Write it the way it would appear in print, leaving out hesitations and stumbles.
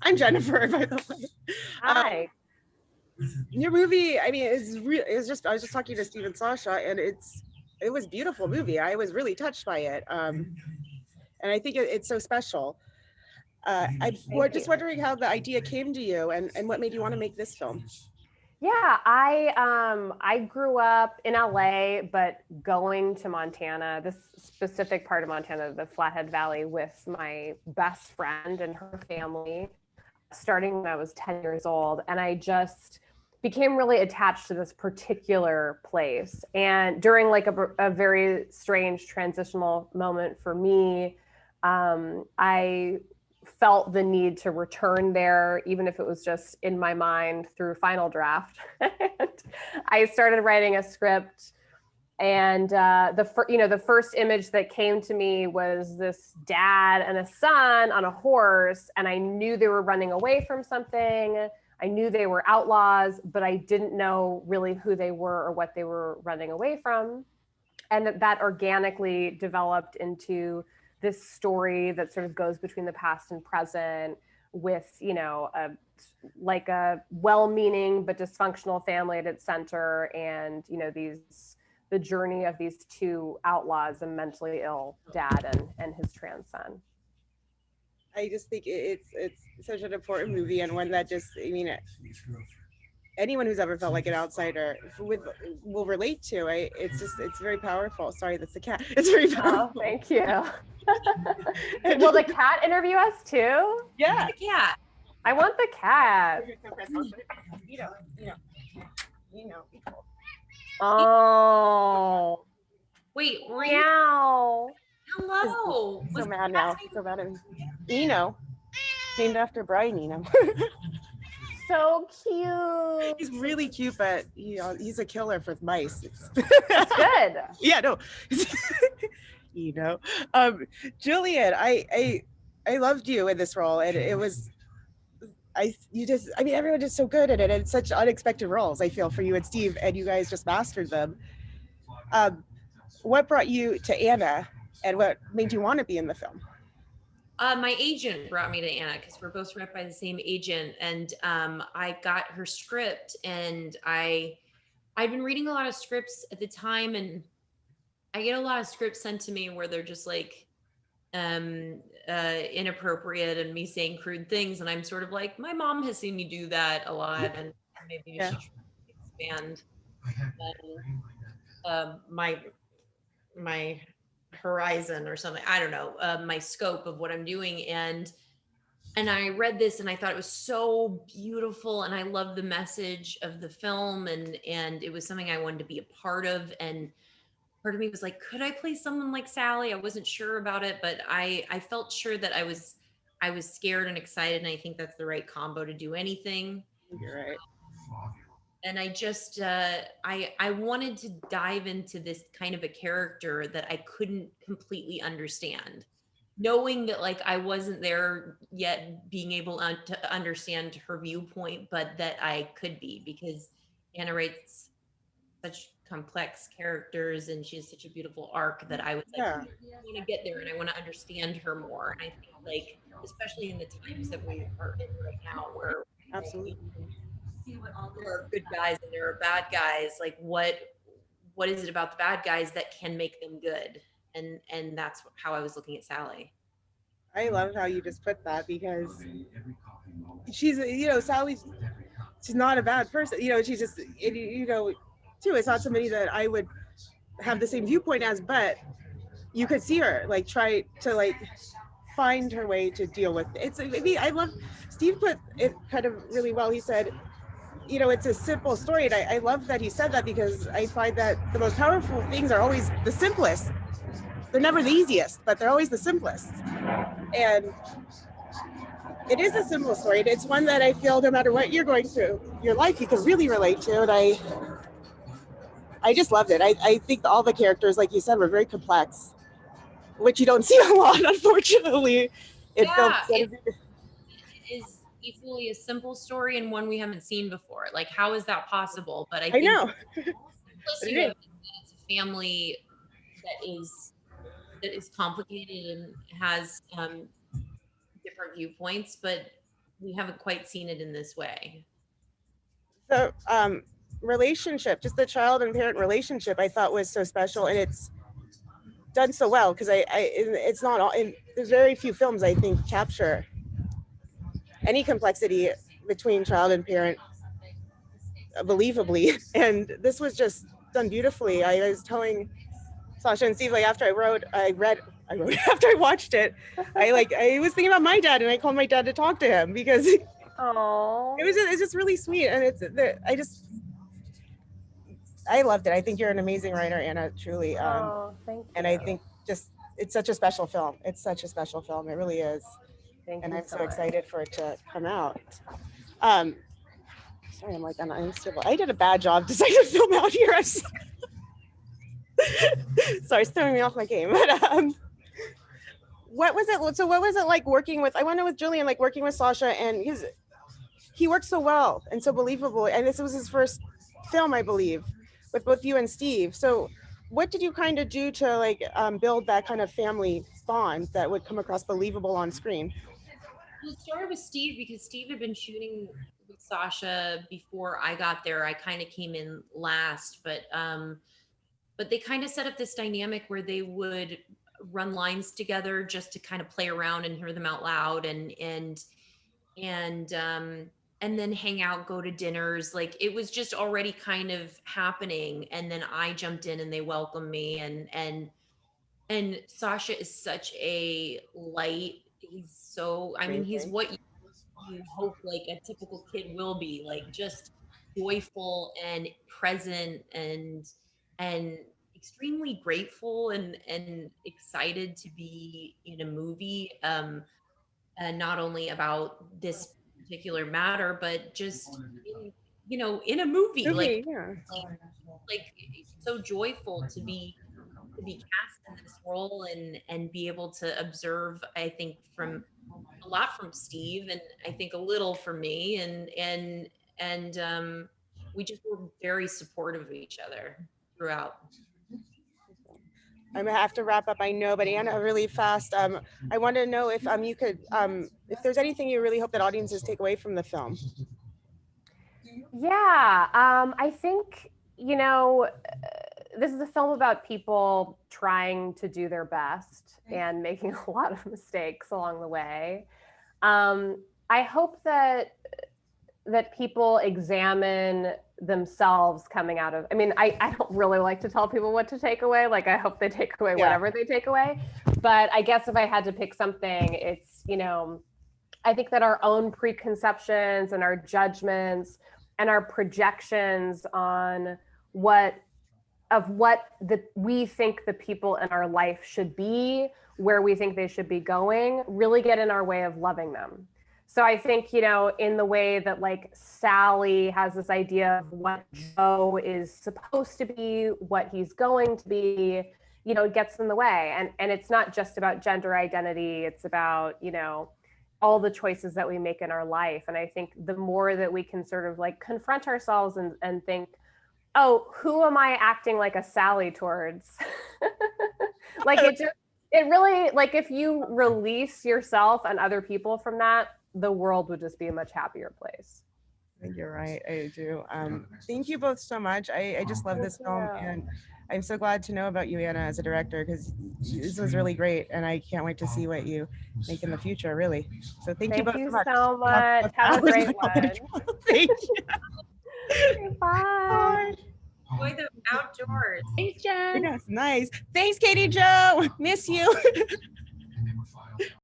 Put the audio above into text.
I'm Jennifer, by the way. Hi. Your movie, I mean, it's just, I was just talking to Steve and Sasha, and it was a beautiful movie. I was really touched by it. And I think it's so special. Just wondering how the idea came to you and what made you want to make this film. Yeah, I grew up in LA, but going to Montana, this specific part of Montana, the Flathead Valley, with my best friend and her family, starting when I was 10 years old. And I just became really attached to this particular place. And during like a very strange transitional moment for me, I felt the need to return there, even if it was just in my mind through final draft. And I started writing a script, and the first image that came to me was this dad and a son on a horse, and I knew they were running away from something. I knew they were outlaws, but I didn't know really who they were or what they were running away from. And that organically developed into this story that sort of goes between the past and present with, a well-meaning but dysfunctional family at its center, and, the journey of these two outlaws, a mentally ill dad and his trans son. I just think it's such an important movie, and one that just, I mean, anyone who's ever felt like an outsider will relate to. It's very powerful. Sorry, that's the cat. It's very powerful. Oh, thank you. Will the cat interview us too? Yeah, the cat. I want the cat. Oh. Wait, meow. Hello. So mad now. So mad at me. Eno, named after Brian Eno. So cute. He's really cute, but he's a killer for mice. That's good. Yeah, no. Jillian, I loved you in this role, and it was, everyone is so good at it, and it's such unexpected roles, I feel, for you and Steve, and you guys just mastered them. What brought you to Anna, and what made you want to be in the film? My agent brought me to Anna because we're both rep by the same agent, and I got her script, and I'd been reading a lot of scripts at the time, and I get a lot of scripts sent to me where they're just like inappropriate and me saying crude things, and I'm sort of like, my mom has seen me do that a lot, and maybe you should expand my horizon or something. I don't know, my scope of what I'm doing. And I read this and I thought it was so beautiful, and I loved the message of the film, and it was something I wanted to be a part of. And part of me was like, could I play someone like Sally? I wasn't sure about it, but I felt sure that I was scared and excited, and I think that's the right combo to do anything. You're right. And I just, I wanted to dive into this kind of a character that I couldn't completely understand, knowing that like I wasn't there yet being able to understand her viewpoint, but that I could be, because Anna writes such complex characters and she has such a beautiful arc that I was like, I want to get there and I want to understand her more. And I think like, especially in the times that we are in right now, where absolutely there are good guys and there are bad guys, like what is it about the bad guys that can make them good? And that's how I was looking at Sally. I love how you just put that, because she's, Sally's, she's not a bad person, she's just, too, it's not somebody that I would have the same viewpoint as, but you could see her like try to like find her way to deal with it. I love, Steve put it kind of really well. He said, it's a simple story, and I love that he said that, because I find that the most powerful things are always the simplest. They're never the easiest, but they're always the simplest. And it is a simple story, and it's one that I feel no matter what you're going through your life, you can really relate to. And I just loved it. I think all the characters, like you said, were very complex, which you don't see a lot, unfortunately. It is equally a simple story and one we haven't seen before. Like, how is that possible? But I think know. Simplicity of it, it's a family that is complicated and has different viewpoints, but we haven't quite seen it in this way. The relationship, just the child and parent relationship, I thought was so special, and it's done so well because it's not all. And there's very few films I think capture any complexity between child and parent believably, and this was just done beautifully. I was telling Sasha and Steve, like after I read after I watched it, I was thinking about my dad, and I called my dad to talk to him because Oh, it's just really sweet, and I loved it. I think you're an amazing writer, Anna, truly. oh, thank you. And I think just it's such a special film. It's such a special film. It really is. Thank And you I'm so much. excited for it to come out. Sorry, I'm like unstable. I did a bad job deciding to film out here. Sorry, it's throwing me off my game. But what was it? So what was it like working with? I want to know with Jillian, like working with Sasha, and he worked so well and so believable. And this was his first film, I believe, with both you and Steve. So what did you kind of do to like build that kind of family bond that would come across believable on screen? Well, it started with Steve because Steve had been shooting with Sasha before I got there. I kind of came in last, but they kind of set up this dynamic where they would run lines together just to kind of play around and hear them out loud, and then hang out, go to dinners. Like it was just already kind of happening, and then I jumped in and they welcomed me, and Sasha is such a light. He's so, I mean, he's what you hope like a typical kid will be, like just joyful and present and extremely grateful and excited to be in a movie, and not only about this particular matter, but just in a movie, like Yeah. like so joyful to be cast in this role and be able to observe, I think, from a lot from Steve, and I think a little from me, and we just were very supportive of each other throughout. I'm gonna have to wrap up, I know, but Anna, really fast. I wanted to know if you could, if there's anything you really hope that audiences take away from the film. Yeah, I think, this is a film about people trying to do their best and making a lot of mistakes along the way. I hope that people examine themselves coming out of, I don't really like to tell people what to take away. Like, I hope they take away whatever they take away. But I guess if I had to pick something, it's, I think that our own preconceptions and our judgments and our projections on what we think the people in our life should be, where we think they should be going, really get in our way of loving them. So I think, in the way that like Sally has this idea of what Joe is supposed to be, what he's going to be, it gets in the way. And it's not just about gender identity. It's about, all the choices that we make in our life. And I think the more that we can sort of like confront ourselves and think, oh, who am I acting like a Sally towards? Like it really, like if you release yourself and other people from that, the world would just be a much happier place. I think you're right. I do. Thank you both so much. I just love this film, and I'm so glad to know about you, Anna, as a director, because this was really great, and I can't wait to see what you make in the future, really. So thank you both so much. Have a great one. Thank you. Bye. Enjoy the outdoors. Thanks, Jen. Yes, nice. Thanks, Katie Jo. Miss you.